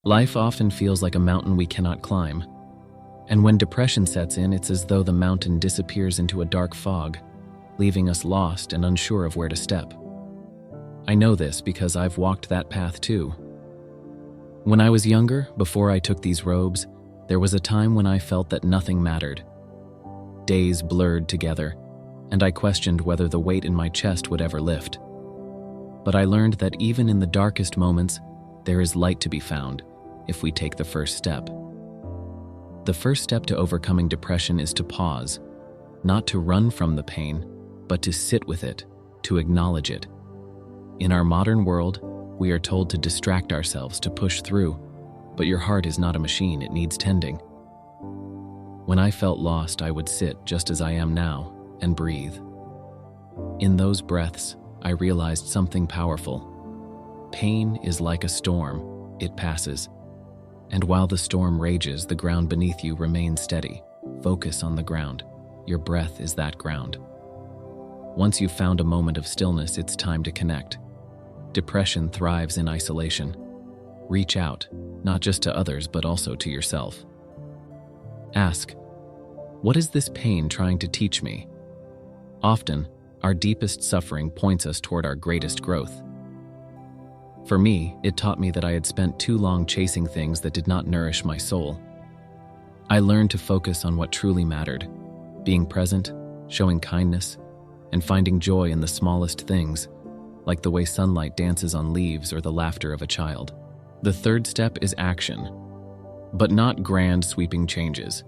Life often feels like a mountain we cannot climb. And when depression sets in, it's as though the mountain disappears into a dark fog, leaving us lost and unsure of where to step. I know this because I've walked that path too. When I was younger, before I took these robes, there was a time when I felt that nothing mattered. Days blurred together, and I questioned whether the weight in my chest would ever lift. But I learned that even in the darkest moments, there is light to be found if we take the first step. The first step to overcoming depression is to pause, not to run from the pain, but to sit with it, to acknowledge it. In our modern world, we are told to distract ourselves, to push through, but your heart is not a machine, it needs tending. When I felt lost, I would sit just as I am now and breathe. In those breaths, I realized something powerful. Pain is like a storm, it passes. And while the storm rages, the ground beneath you remains steady. Focus on the ground. Your breath is that ground. Once you've found a moment of stillness, it's time to connect. Depression thrives in isolation. Reach out, not just to others, but also to yourself. Ask, what is this pain trying to teach me? Often, our deepest suffering points us toward our greatest growth. For me, it taught me that I had spent too long chasing things that did not nourish my soul. I learned to focus on what truly mattered, being present, showing kindness, and finding joy in the smallest things, like the way sunlight dances on leaves or the laughter of a child. The third step is action, but not grand sweeping changes.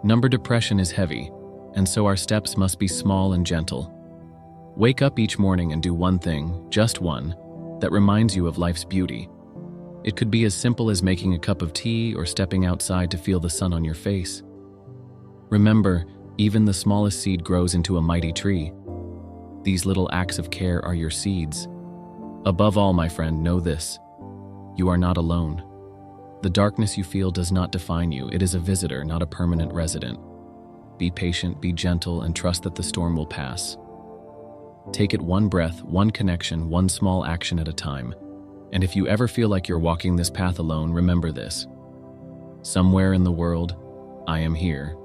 Depression is heavy, and so our steps must be small and gentle. Wake up each morning and do one thing, just one, that reminds you of life's beauty. It could be as simple as making a cup of tea or stepping outside to feel the sun on your face. Remember, even the smallest seed grows into a mighty tree. These little acts of care are your seeds. Above all, my friend, know this: you are not alone. The darkness you feel does not define you. It is a visitor, not a permanent resident. Be patient, be gentle, and trust that the storm will pass. Take it one breath, one connection, one small action at a time. And if you ever feel like you're walking this path alone, remember this: somewhere in the world, I am here,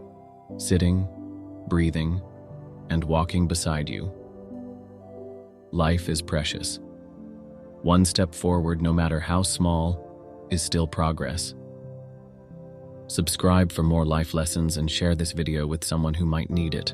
sitting, breathing, and walking beside you. Life is precious. One step forward, no matter how small, is still progress. Subscribe for more life lessons and share this video with someone who might need it.